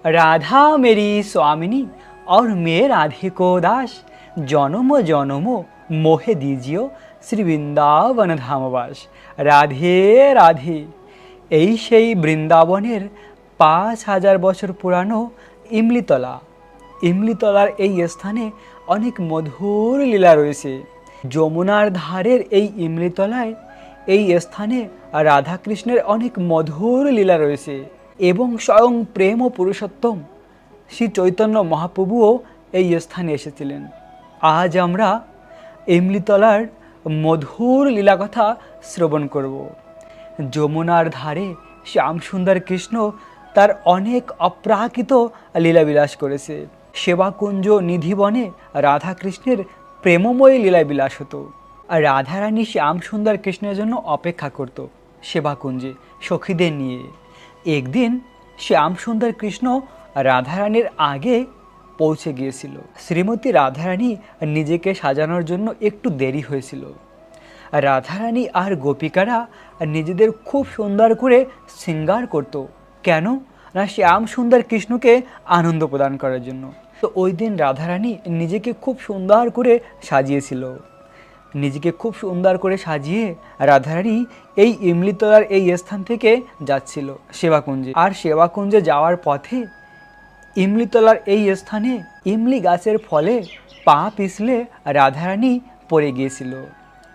राधा मेरी स्वामिनी और मैं राधे को दास, जन्म जन्म मोहे दीजियो শ্রী বৃন্দাবন ধামবাস। রাধে রাধে। এই সেই বৃন্দাবনের ৫,০০০ বছর পুরানো ইমলিতলা। ইমলিতলার এই স্থানে অনেক মধুর লীলা রয়েছে। যমুনার ধারের এই ইমলিতলায় এই স্থানে রাধাকৃষ্ণের অনেক মধুর লীলা রয়েছে এবং স্বয়ং প্রেম ও পুরুষোত্তম শ্রী চৈতন্য মহাপ্রভুও এই স্থানে এসেছিলেন। আজ আমরা ইমলিতলার মধুর লীলাকথা শ্রবণ করব। যমুনার ধারে শ্যামসুন্দর কৃষ্ণ তার অনেক অপ্রাকৃত লীলাবিলাস করেছে। সেবাকুঞ্জ নিধিবনে রাধাকৃষ্ণের প্রেমময়ী লীলাবিলাস হতো। আর রাধারানী শ্যামসুন্দর কৃষ্ণের জন্য অপেক্ষা করত সেবাকুঞ্জে সখীদের নিয়ে। একদিন শ্যামসুন্দর কৃষ্ণ রাধারানীর আগে পৌঁছে গিয়েছিল। শ্রীমতী রাধারানী নিজেকে সাজানোর জন্য একটু দেরি হয়েছিল। রাধারানী আর গোপিকারা নিজেদের খুব সুন্দর করে শৃঙ্গার করত। কেন না শ্যাম সুন্দর কৃষ্ণকে আনন্দ প্রদান করার জন্য। তো ওই দিন রাধারানী নিজেকে খুব সুন্দর করে সাজিয়েছিল। নিজেকে খুব সুন্দর করে সাজিয়ে রাধারানী এই ইমলিতলার এই স্থান থেকে যাচ্ছিল সেবাকুঞ্জে। আর সেবাকুঞ্জে যাওয়ার পথে ইমলিতলার এই স্থানে ইমলি গাছের ফলে পা পিছলে রাধারানী পড়ে গিয়েছিল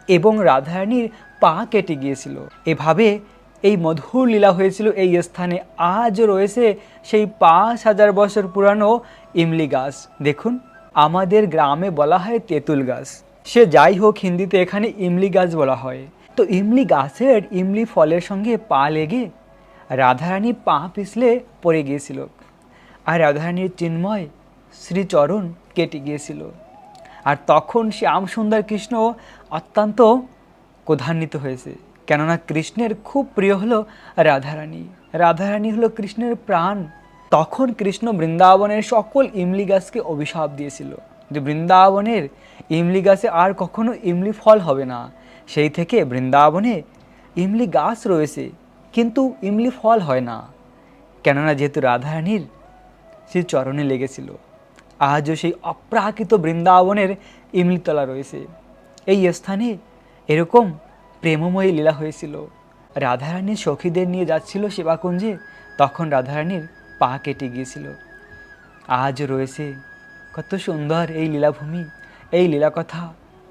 এবং রাধারানীর পা কেটে গিয়েছিল। এভাবে এই মধুর লীলা হয়েছিল এই স্থানে। আজও রয়েছে সেই ৫,০০০ বছর পুরানো ইমলি গাছ। দেখুন, আমাদের গ্রামে বলা হয় তেঁতুল গাছ, সে যাই হোক হিন্দিতে এখানে ইমলি গাছ বলা হয়। তো ইমলি গাছের ইমলি ফলের সঙ্গে পা লেগে রাধারানী পা পিছলে পড়ে গিয়েছিল আর রাধারানীর চিন্ময় শ্রীচরণ কেটে গিয়েছিল। আর তখন শ্যামসুন্দর কৃষ্ণ অত্যন্ত ক্রোধান্বিত হয়েছে, কেননা কৃষ্ণের খুব প্রিয় হলো রাধারানী। রাধারানী হলো কৃষ্ণের প্রাণ। তখন কৃষ্ণ বৃন্দাবনের সকল ইমলি গাছকে অভিশাপ দিয়েছিল যে বৃন্দাবনের ইমলি গাছে আর কখনো ইমলি ফল হবে না। সেই থেকে বৃন্দাবনে ইমলি গাছ রয়েছে কিন্তু ইমলি ফল হয় না, কেননা যেহেতু রাধারানীর সে চরণে লেগেছিল। আজও সেই অপ্রাকৃত বৃন্দাবনের ইমলিতলা রয়েছে। এই স্থানে এরকম প্রেমময়ী লীলা হয়েছিল। রাধারানী সখীদের নিয়ে যাচ্ছিল সেবাকুঞ্জে, তখন রাধারানীর পা কেটে গিয়েছিল। আজও রয়েছে কত সুন্দর এই লীলাভূমি। এই লীলাকথা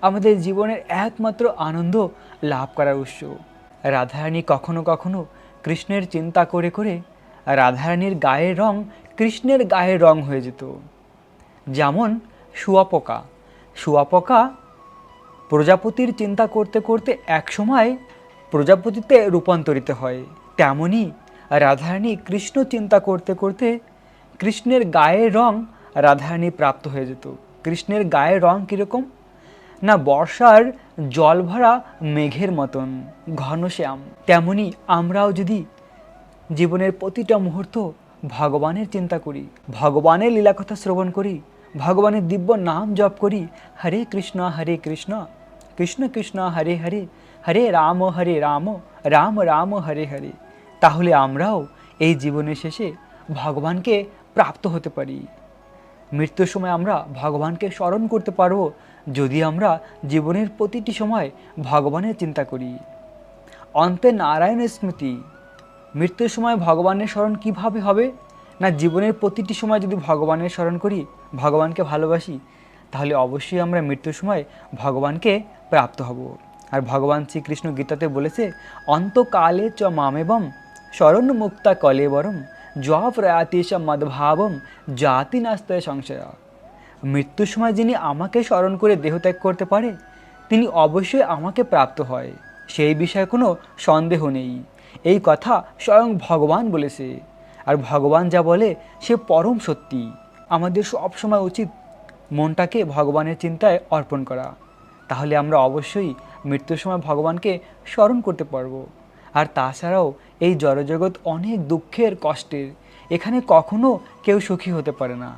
আমাদের জীবনের একমাত্র আনন্দ লাভ করার উৎস। রাধারানী কখনো কখনো কৃষ্ণের চিন্তা করে করে রাধারানীর গায়ের রং কৃষ্ণের গায়ের রং হয়ে যেত। যেমন শুঁয়াপোকা। শুঁয়াপোকা প্রজাপতির চিন্তা করতে করতে একসময় প্রজাপতিতে রূপান্তরিত হয়, তেমনি রাধারানী কৃষ্ণ চিন্তা করতে করতে কৃষ্ণের গায়ের রং রাধারানী প্রাপ্ত হয়ে যেত। কৃষ্ণের গায়ের রং কীরকম না বর্ষার জল ভরা মেঘের মতন ঘনশ্যাম। তেমনি আমরাও যদি জীবনের প্রতিটা মুহূর্ত ভগবানের চিন্তা করি, ভগবানের লীলাকথা শ্রবণ করি, ভগবানের দিব্য নাম জপ করি, হরে কৃষ্ণ কৃষ্ণ কৃষ্ণ হরে হরে, হরে রাম রাম রাম হরে হরে, তাহলে আমরাও এই জীবনের শেষে ভগবানকে প্রাপ্ত হতে পারি। মৃত্যুর সময় আমরা ভগবানকে স্মরণ করতে পারবো যদি আমরা জীবনের প্রতিটি সময় ভগবানের চিন্তা করি। অন্তে নারায়ণের স্মৃতি। মৃত্যুর সময় ভগবানের স্মরণ কিভাবে হবে না জীবনের প্রতিটি সময় যদি ভগবানের স্মরণ করি, ভগবানকে ভালোবাসি, তাহলে অবশ্যই আমরা মৃত্যুর সময় ভগবানকে প্রাপ্ত হব। আর ভগবান শ্রীকৃষ্ণ গীতাতে বলেছে, অন্তকালে চ মামেবম শরণ মুক্তা কলেবরম জপ্রয়াতিশ মদ্ভাবম জাতি নাস্তায় সংশয়। মৃত্যুর সময় যিনি আমাকে স্মরণ করে দেহত্যাগ করতে পারে তিনি অবশ্যই আমাকে প্রাপ্ত হয়, সেই বিষয়ে কোনো সন্দেহ নেই। এই কথা স্বয়ং ভগবান বলেছে। আর ভগবান যা বলে সে পরম সত্যি। আমাদের সব সময় উচিত মনটাকে ভগবানের চিন্তায় অর্পণ করা, তাহলে আমরা অবশ্যই মৃত্যুর সময় ভগবানকে স্মরণ করতে পারবো। আর তাছাড়াও এই জড়জগৎ অনেক দুঃখের কষ্টের, এখানে কখনো কেউ সুখী হতে পারে না।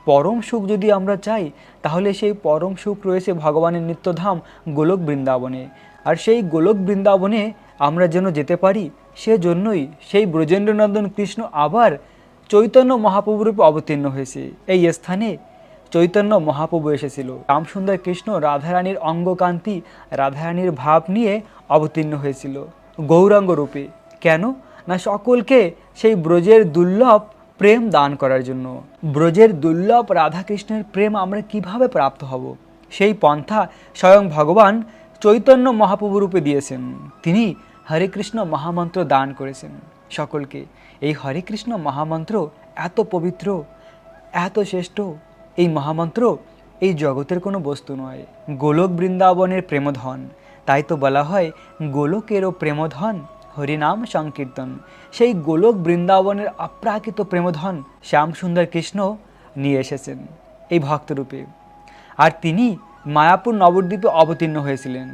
পরম সুখ যদি আমরা চাই তাহলে সেই পরম সুখ রয়েছে ভগবানের নিত্যধাম গোলক বৃন্দাবনে। আর সেই গোলক বৃন্দাবনে আমরা যেন যেতে পারি সেজন্যই সেই ব্রজেন্দ্রনন্দন কৃষ্ণ আবার চৈতন্য মহাপ্রভু রূপে অবতীর্ণ হয়েছে। এই স্থানে চৈতন্য মহাপ্রভু এসেছিল। রামসুন্দর কৃষ্ণ রাধারানীর অঙ্গকান্তি, রাধারানীর ভাব নিয়ে অবতীর্ণ হয়েছিল গৌরাঙ্গ রূপে। কেন না সকলকে সেই ব্রজের দুর্লভ প্রেম দান করার জন্য। ব্রজের দুর্লভ রাধাকৃষ্ণের প্রেম আমরা কিভাবে প্রাপ্ত হব, সেই পন্থা স্বয়ং ভগবান চৈতন্য মহাপ্রভু রূপে দিয়েছেন। তিনি হরে কৃষ্ণ মহামন্ত্র দান করেছেন সকলকে। এই হরে কৃষ্ণ মহামন্ত্র এত পবিত্র, এত শ্রেষ্ঠ। এই মহামন্ত্র এই জগতের কোনো বস্তু নয়, গোলক বৃন্দাবনের প্রেমধন। তাই তো বলা হয় গোলকেরও প্রেমধন হরিনাম সংকীর্তন। সেই গোলক বৃন্দাবনের অপ্রাকৃত প্রেমধন শ্যামসুন্দর কৃষ্ণ নিয়ে এসেছেন এই ভক্তরূপে। আর তিনি মায়াপুর নবদ্বীপে অবতীর্ণ হয়েছিলেন।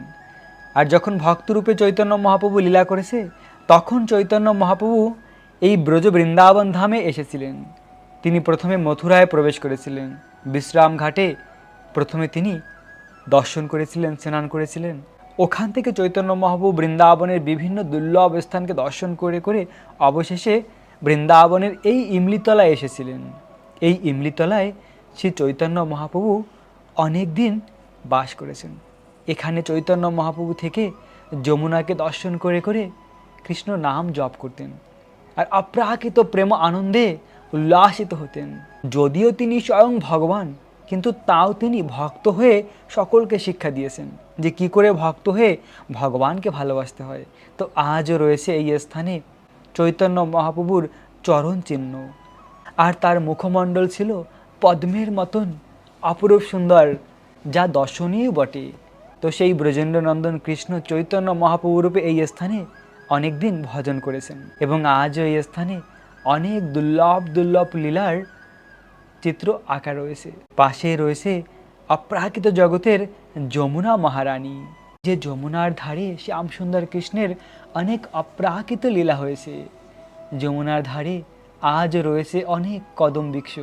আর যখন ভক্তরূপে চৈতন্য মহাপ্রভু লীলা করেছে, তখন চৈতন্য মহাপ্রভু এই ব্রজ বৃন্দাবন ধামে এসেছিলেন। তিনি প্রথমে মথুরায় প্রবেশ করেছিলেন। বিশ্রাম ঘাটে প্রথমে তিনি দর্শন করেছিলেন, স্নান করেছিলেন। ওখান থেকে চৈতন্য মহাপ্রভু বৃন্দাবনের বিভিন্ন দুর্লভ স্থানকে দর্শন করে করে অবশেষে বৃন্দাবনের এই ইমলিতলায় এসেছিলেন। এই ইমলিতলায় শ্রী চৈতন্য মহাপ্রভু অনেক দিন বাস করেছেন। এখানে চৈতন্য মহাপ্রভু থেকে যমুনাকে দর্শন করে করে কৃষ্ণ নাম জপ করতেন আর অপ্রাকৃত প্রেম আনন্দে উল্লাসিত হতেন। যদিও তিনি স্বয়ং ভগবান, কিন্তু তাও তিনি ভক্ত হয়ে সকলকে শিক্ষা দিয়েছেন যে কি করে ভক্ত হয়ে ভগবানকে ভালোবাসতে হয়। তো আজও রয়েছে এই স্থানে চৈতন্য মহাপ্রভুর চরণ চিহ্ন। আর তার মুখমণ্ডল ছিল পদ্মের মতন অপরূপ সুন্দর, যা দর্শনীয় বটে। তো সেই ব্রজেন্দ্রনন্দন কৃষ্ণ চৈতন্য মহাপ্রভু রূপে এই স্থানে অনেক দিন ভজন করেছেন এবং আজও এই স্থানে অনেক দুর্লভ দুর্লভ লীলার চিত্র আঁকা রয়েছে। পাশে রয়েছে অপ্রাকৃত জগতের যমুনা মহারানী, যে যমুনার ধারে শ্যামসুন্দর কৃষ্ণের অনেক অপ্রাকৃত লীলা হয়েছে। যমুনার ধারে আজ রয়েছে অনেক কদম বৃক্ষ।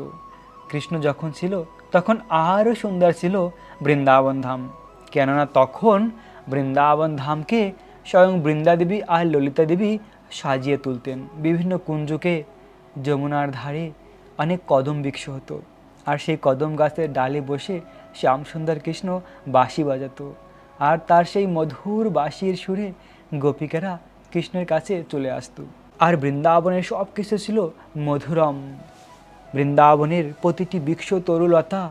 কৃষ্ণ যখন ছিল তখন আরও সুন্দর ছিল বৃন্দাবন ধাম, কেননা তখন বৃন্দাবন ধামকে স্বয়ং বৃন্দাদেবী আর ললিতা দেবী সাজিয়ে তুলতেন। বিভিন্ন কুঞ্জকে যমুনার ধারে অনেক কদম বৃক্ষ হতো, আর সেই কদম গাছের ডালে বসে শ্যামসুন্দর কৃষ্ণ বাঁশি বাজাতো, আর তার সেই মধুর বাঁশির সুরে গোপিকারা কৃষ্ণের কাছে চলে আসতো। আর বৃন্দাবনের সব কিছু ছিল মধুরম। বৃন্দাবনের প্রতিটি বৃক্ষ তরুলতা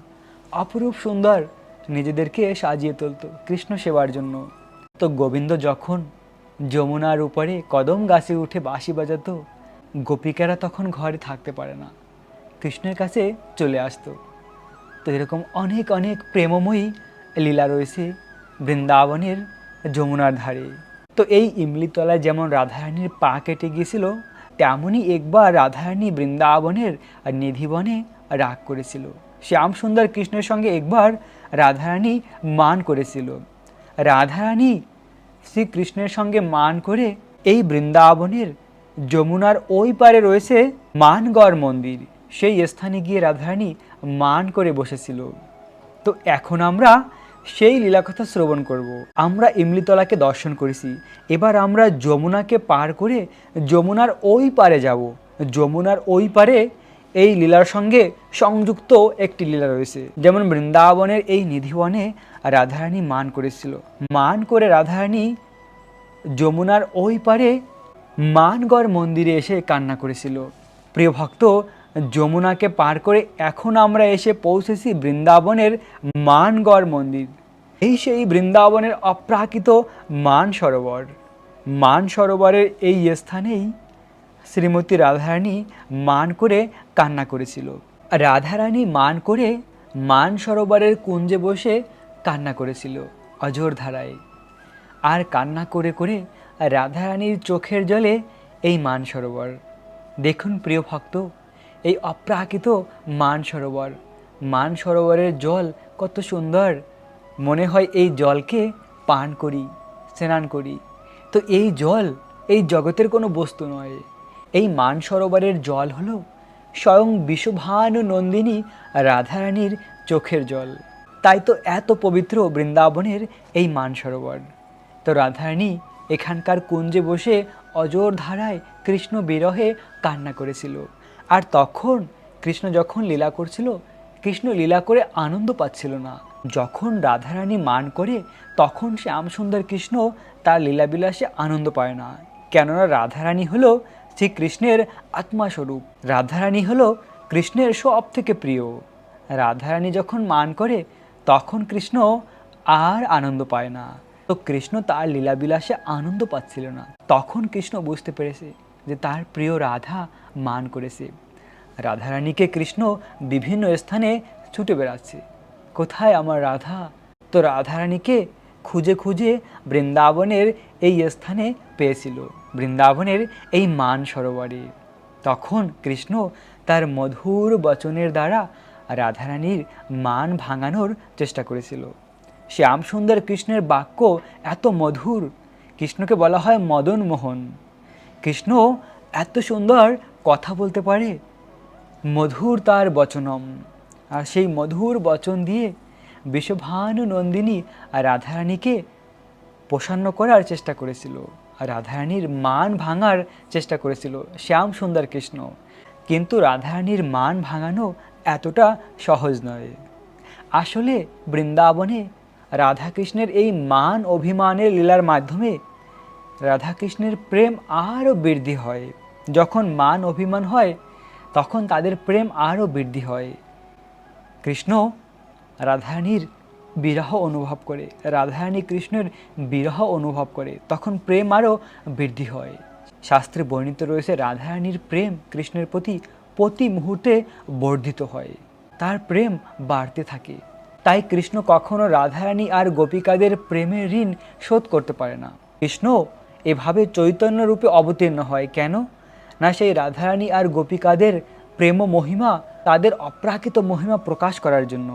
অপরূপ সুন্দর নিজেদেরকে সাজিয়ে তুলত কৃষ্ণ সেবার জন্য। তো গোবিন্দ যখন যমুনার উপরে কদম গাছে উঠে বাঁশি বাজাতো, গোপিকারা তখন ঘরে থাকতে পারে না, কৃষ্ণের কাছে চলে আসতো। তো এরকম অনেক অনেক প্রেমময়ী লীলা রয়েছে বৃন্দাবনের যমুনার ধারে। তো এই ইমলিতলায় যেমন রাধারানীর পা কেটে গিয়েছিল, তেমনই একবার রাধারানী বৃন্দাবনের নিধিবনে রাগ করেছিল। শ্যামসুন্দর কৃষ্ণের সঙ্গে একবার রাধারানী মান করেছিল। রাধারানী শ্রীকৃষ্ণের সঙ্গে মান করে এই বৃন্দাবনের যমুনার ওই পারে রয়েছে মানগড় মন্দির, সেই স্থানে গিয়ে রাধারানী মান করে বসেছিল। তো এখন আমরা সেই লীলাকথা শ্রবণ করব। আমরা ইমলিতলাকে দর্শন করেছি, এবার আমরা যমুনাকে পার করে যমুনার ওই পারে যাব। যমুনার ওই পারে এই লীলার সঙ্গে সংযুক্ত একটি লীলা রয়েছে। যেমন বৃন্দাবনের এই নিধিবনে রাধারানী মান করেছিল, মান করে রাধারানী যমুনার ওই পারে মানগড় মন্দিরে এসে কান্না করেছিল। প্রিয় ভক্ত, যমুনাকে পার করে এখন আমরা এসে পৌঁছেছি বৃন্দাবনের মানগড় মন্দির। এই সেই বৃন্দাবনের অপ্রাকৃত মানসরোবর। মানসরোবরের এই স্থানেই শ্রীমতী রাধারানী মান করে কান্না করেছিল। রাধারানী মান করে মানসরোবরের কুঞ্জে বসে কান্না করেছিল অঝোর ধারায়। আর কান্না করে করে রাধারানীর চোখের জলে এই মানসরোবর। দেখুন প্রিয় ভক্ত, এই অপ্রাকৃত মানসরোবর, মানসরোবরের জল কত সুন্দর, মনে হয় এই জলকে পান করি, স্নান করি। তো এই জল এই জগতের কোনো বস্তু নয়। এই মানসরোবরের জল হলো স্বয়ং বিশ্বভানু নন্দিনী রাধারানীর চোখের জল। তাই তো এত পবিত্র বৃন্দাবনের এই মানসরোবর। তো রাধারানী এখানকার কুঞ্জে বসে অজর ধারায় কৃষ্ণ বিরহে কান্না করেছিল। আর তখন কৃষ্ণ যখন লীলা করছিল, কৃষ্ণ লীলা করে আনন্দ পাচ্ছিল না। যখন রাধারানী মান করে তখন শ্যামসুন্দর কৃষ্ণ তার লীলাবিলাসে আনন্দ পায় না, কেননা রাধারানী হলো শ্রীকৃষ্ণের আত্মাস্বরূপ। রাধারানী হলো কৃষ্ণের সব থেকে প্রিয়। রাধারানী যখন মান করে তখন কৃষ্ণ আর আনন্দ পায় না। তো কৃষ্ণ তার লীলাবিলাসে আনন্দ পাচ্ছিল না। তখন কৃষ্ণ বুঝতে পেরেছে যে তার প্রিয় রাধা মান করেছে। রাধারানীকে কৃষ্ণ বিভিন্ন স্থানে ছুটে বেড়াচ্ছে, কোথায় আমার রাধা। তো রাধারানীকে খুঁজে খুঁজে বৃন্দাবনের এই স্থানে পেয়েছিল, বৃন্দাবনের এই মান সরোবরে। তখন কৃষ্ণ তার মধুর বচনের দ্বারা রাধারানীর মান ভাঙানোর চেষ্টা করেছিল। শ্যামসুন্দর কৃষ্ণের বাক্য এত মধুর, কৃষ্ণকে বলা হয় মদন মোহন। কৃষ্ণ এত সুন্দর কথা বলতে পারে, মধুর তার বচনম। আর সেই মধুর বচন দিয়ে বিশ্বভানু নন্দিনী রাধারানীকে প্রসন্ন করার চেষ্টা করেছিল, রাধারানীর মান ভাঙার চেষ্টা করেছিল শ্যাম সুন্দর কৃষ্ণ। কিন্তু রাধারানীর মান ভাঙানো এতটা সহজ নয়। আসলে বৃন্দাবনে রাধাকৃষ্ণের এই মান অভিমানের লীলার মাধ্যমে রাধাকৃষ্ণের প্রেম আরও বৃদ্ধি হয়। যখন মান অভিমান হয় তখন তাদের প্রেম আরও বৃদ্ধি হয়। কৃষ্ণ রাধারানীর বিরহ অনুভব করে, রাধারানী কৃষ্ণের বিরহ অনুভব করে, তখন প্রেম আরও বৃদ্ধি হয়। শাস্ত্রে বর্ণিত রয়েছে রাধারানীর প্রেম কৃষ্ণের প্রতি প্রতি মুহূর্তে বর্ধিত হয়, তার প্রেম বাড়তে থাকে। তাই কৃষ্ণ কখনো রাধারানী আর গোপিকাদের প্রেমের ঋণ শোধ করতে পারে না। কৃষ্ণ এভাবে চৈতন্য রূপে অবতীর্ণ হয় কেন না, সেই রাধারানী আর গোপিকাদের প্রেম মহিমা, তাদের অপ্রাকৃত মহিমা প্রকাশ করার জন্য।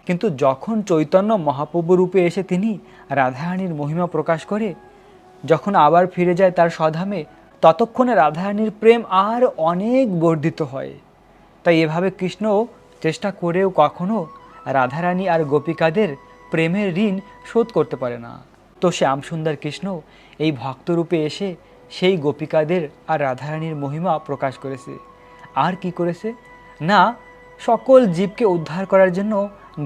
কিন্তু যখন চৈতন্য মহাপ্রভু রূপে এসে তিনি রাধারানীর মহিমা প্রকাশ করে, যখন আবার ফিরে যায় তার স্বধামে, ততক্ষণে রাধারানীর প্রেম আর অনেক বর্ধিত হয়। তাই এভাবে কৃষ্ণ চেষ্টা করেও কখনো রাধারানী আর গোপিকাদের প্রেমের ঋণ শোধ করতে পারে না। তো শ্যামসুন্দর কৃষ্ণ এই ভক্তরূপে এসে সেই গোপিকাদের আর রাধারানীর মহিমা প্রকাশ করেছে। আর কি করেছে না, সকল জীবকে উদ্ধার করার জন্য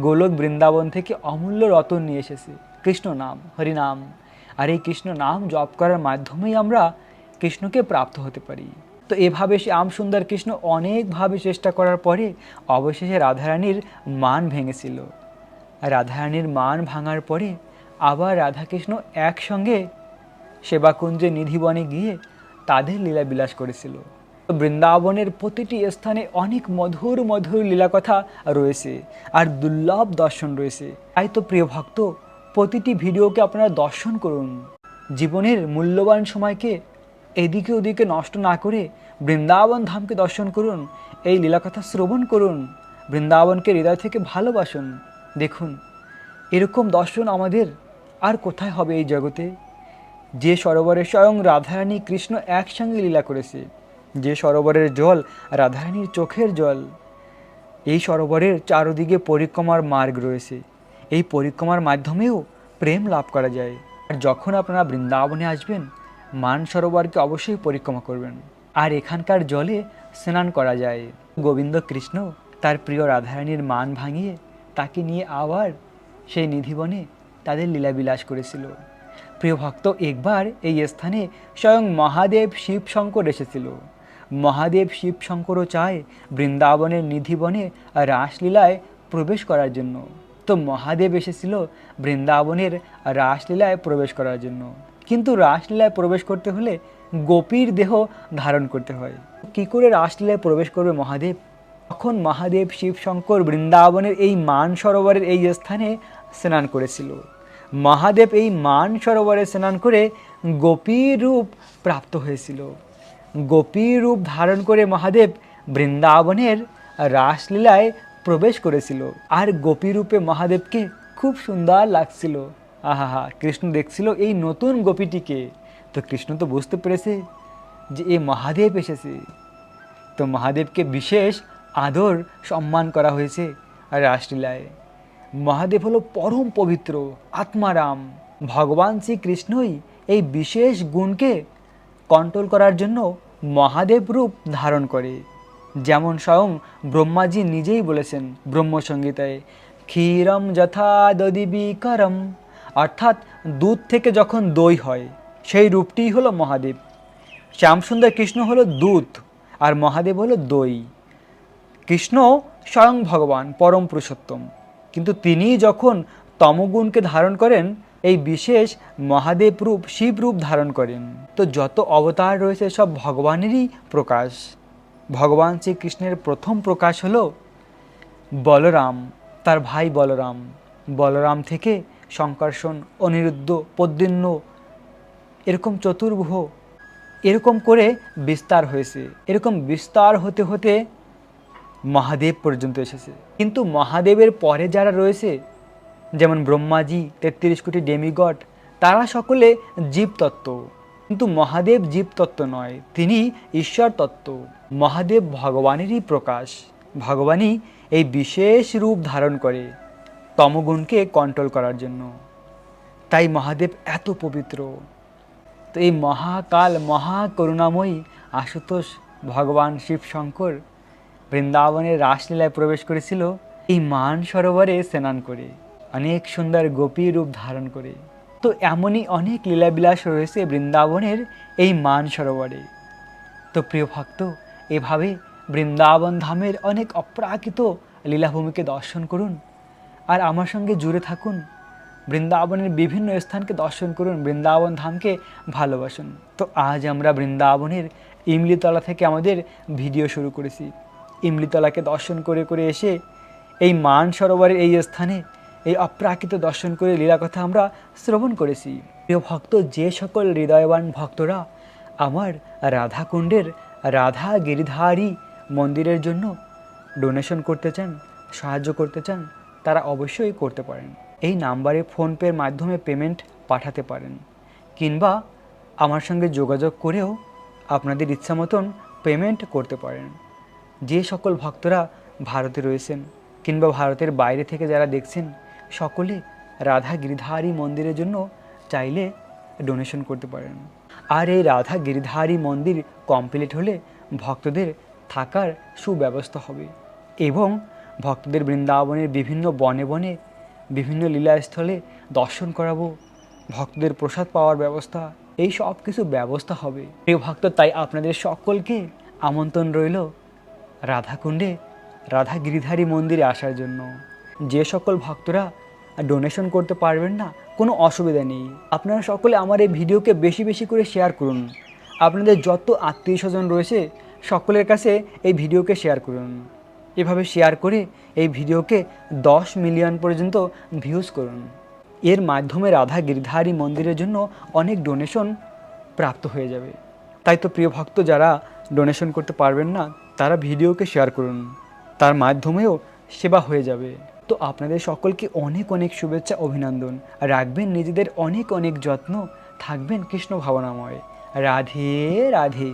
গোলক বৃন্দাবন থেকে অমূল্য রতন নিয়ে এসেছে, কৃষ্ণ নাম, হরিনাম। আর এই কৃষ্ণ নাম জপ করার মাধ্যমেই আমরা কৃষ্ণকে প্রাপ্ত হতে পারি। তো এভাবে শ্যামসুন্দর কৃষ্ণ অনেকভাবে চেষ্টা করার পরে অবশেষে রাধারানীর মান ভেঙেছিল। রাধারানীর মান ভাঙার পরে আবার রাধাকৃষ্ণ একসঙ্গে সেবাকুঞ্জে নিধিবনে গিয়ে তাদের লীলাবিলাস করেছিল। বৃন্দাবনের প্রতিটি স্থানে অনেক মধুর মধুর লীলাকথা রয়েছে আর দুর্লভ দর্শন রয়েছে। তাই তো প্রিয় ভক্ত, প্রতিটি ভিডিওকে আপনারা দর্শন করুন। জীবনের মূল্যবান সময়কে এদিকে ওদিকে নষ্ট না করে বৃন্দাবন ধামকে দর্শন করুন, এই লীলাকথা শ্রবণ করুন, বৃন্দাবনকে হৃদয় থেকে ভালোবাসুন। দেখুন, এরকম দর্শন আমাদের আর কোথায় হবে এই জগতে? যে সরোবরে স্বয়ং রাধারানী কৃষ্ণ একসঙ্গে লীলা করেছে, যে সরোবরের জল রাধারানীর চোখের জল, এই সরোবরের চারদিকে পরিক্রমার মার্গ রয়েছে, এই পরিক্রমার মাধ্যমেও প্রেম লাভ করা যায়। আর যখন আপনারা বৃন্দাবনে আসবেন, মান সরোবরকে অবশ্যই পরিক্রমা করবেন, আর এখানকার জলে স্নান করা যায়। গোবিন্দ কৃষ্ণ তার প্রিয় রাধারানীর মান ভাঙিয়ে তাকে নিয়ে আবার সেই নিধিবনে তাদের লীলাবিলাস করেছিল। প্রিয় ভক্ত, একবার এই স্থানে স্বয়ং মহাদেব শিব শঙ্কর এসেছিল। মহাদেব শিব শঙ্করও চায় বৃন্দাবনের নিধিবনে রাসলীলায় প্রবেশ করার জন্য। তো মহাদেব এসেছিল বৃন্দাবনের রাসলীলায় প্রবেশ করার জন্য। কিন্তু রাসলীলায় প্রবেশ করতে হলে গোপীর দেহ ধারণ করতে হয়। কি করে রাসলীলায় প্রবেশ করবে মহাদেব? তখন মহাদেব শিব শঙ্কর বৃন্দাবনের এই মান সরোবরের এই স্থানে স্নান করেছিল। মহাদেব এই মান সরোবরে স্নান করে গোপীর রূপ প্রাপ্ত হয়েছিল। গোপীর রূপ ধারণ করে মহাদেব বৃন্দাবনের রাসলীলায় প্রবেশ করেছিল। আর গোপী রূপে মহাদেবকে খুব সুন্দর লাগছিল। আহা, কৃষ্ণ দেখছিল এই নতুন গোপীটিকে। তো কৃষ্ণ তো বুঝতে পেরেছে যে এ মহাদেব এসেছে। তো মহাদেবকে বিশেষ আদর সম্মান করা হয়েছে রাসলীলায়। মহাদেব হলো পরম পবিত্র আত্মারাম। ভগবান শ্রীকৃষ্ণই এই বিশেষ গুণকে কন্ট্রোল করার জন্য মহাদেব রূপ ধারণ করে। যেমন স্বয়ং ব্রহ্মাজি নিজেই বলেছেন ব্রহ্মসংগীতায়, ক্ষীরম যথা দধিবিকরম, অর্থাৎ দুধ থেকে যখন দই হয় সেই রূপটিই হলো মহাদেব। শ্যামসুন্দর কৃষ্ণ হলো দুধ আর মহাদেব হলো দই। কৃষ্ণ স্বয়ং ভগবান পরম পুরুষোত্তম, কিন্তু তিনি যখন তমগুণকে ধারণ করেন এই বিশেষ মহাদেব রূপ শিব রূপ ধারণ করেন। তো যত অবতার রয়েছে সব ভগবানেরই প্রকাশ। ভগবান শ্রীকৃষ্ণের প্রথম প্রকাশ হলো বলরাম, তার ভাই বলরাম। বলরাম থেকে শঙ্কর্ষণ, অনিরুদ্ধ, প্রদ্যুম্ন, এরকম চতুর্ভুজ, এরকম করে বিস্তার হয়েছে। এরকম বিস্তার হতে হতে মহাদেব পর্যন্ত এসেছে। কিন্তু মহাদেবের পরে যারা রয়েছে, যেমন ব্রহ্মাজি, ৩৩ কোটি ডেমিগড, তারা সকলে জীবতত্ত্ব। কিন্তু মহাদেব জীবতত্ত্ব নয়, তিনি ঈশ্বর তত্ত্ব। মহাদেব ভগবানেরই প্রকাশ। ভগবানই এই বিশেষ রূপ ধারণ করে তমগুণকে কন্ট্রোল করার জন্য। তাই মহাদেব এত পবিত্র। তো এই মহাকাল মহাকরুণাময়ী আশুতোষ ভগবান শিব শঙ্কর বৃন্দাবনের রাসলীলায় প্রবেশ করেছিল এই মান সরোবরে স্নান করে, অনেক সুন্দর গোপী রূপ ধারণ করে। তো এমনই অনেক লীলাবিলাস রয়েছে বৃন্দাবনের এই মান সরোবরে। তো প্রিয় ভক্ত, এভাবে বৃন্দাবন ধামের অনেক অপ্রাকৃত লীলাভূমিকে দর্শন করুন আর আমার সঙ্গে জুড়ে থাকুন। বৃন্দাবনের বিভিন্ন স্থানকে দর্শন করুন, বৃন্দাবন ধামকে ভালোবাসুন। তো আজ আমরা বৃন্দাবনের ইমলিতলা থেকে আমাদের ভিডিও শুরু করেছি। ইমলিতলাকে দর্শন করে করে এসে এই মান সরোবরের এই স্থানে এই অপ্রাকৃত দর্শন করে লীলাকথা আমরা শ্রবণ করেছি। প্রিয় ভক্ত, যে সকল হৃদয়বান ভক্তরা আমার রাধাকুণ্ডের রাধা গিরিধারী মন্দিরের জন্য ডোনেশন করতে চান, সাহায্য করতে চান, তারা অবশ্যই করতে পারেন। এই নাম্বারে ফোনপের মাধ্যমে পেমেন্ট পাঠাতে পারেন, কিংবা আমার সঙ্গে যোগাযোগ করেও আপনাদের ইচ্ছা মতন পেমেন্ট করতে পারেন। যে সকল ভক্তরা ভারতে রয়েছেন কিংবা ভারতের বাইরে থেকে যারা দেখছেন, সকলে রাধা গিরিধারী মন্দিরের জন্য চাইলে ডোনেশন করতে পারেন। আর এই রাধা গিরিধারী মন্দির কমপ্লিট হলে ভক্তদের থাকার সুব্যবস্থা হবে এবং ভক্তদের বৃন্দাবনের বিভিন্ন বনে বনে বিভিন্ন লীলাস্থলে দর্শন করাবো, ভক্তদের প্রসাদ পাওয়ার ব্যবস্থা, এই সব কিছু ব্যবস্থা হবে। প্রিয় ভক্ত, তাই আপনাদের সকলকে আমন্ত্রণ রইল রাধাকুণ্ডে রাধা গিরিধারী মন্দিরে আসার জন্য। যে সকল ভক্তরা ডোনেশন করতে পারবেন না, কোনো অসুবিধা নেই, আপনারা সকলে আমার এই ভিডিওকে বেশি বেশি করে শেয়ার করুন। আপনাদের যত আত্মীয় স্বজন রয়েছে সকলের কাছে এই ভিডিওকে শেয়ার করুন। এভাবে শেয়ার করে এই ভিডিওকে 10 মিলিয়ন পর্যন্ত ভিউজ করুন। এর মাধ্যমে রাধা গিরিধারী মন্দিরের জন্য অনেক ডোনেশন প্রাপ্ত হয়ে যাবে। তাই তো প্রিয় ভক্ত, যারা ডোনেশন করতে পারবেন না তারা ভিডিওকে শেয়ার করুন, তার মাধ্যমেও সেবা হয়ে যাবে। তো আপনাদের সকলকে অনেক অনেক শুভেচ্ছা, অভিনন্দন। রাখবেন নিজেদের অনেক অনেক যত্ন, থাকবেন কৃষ্ণ ভাবনাময়। রাধে রাধে।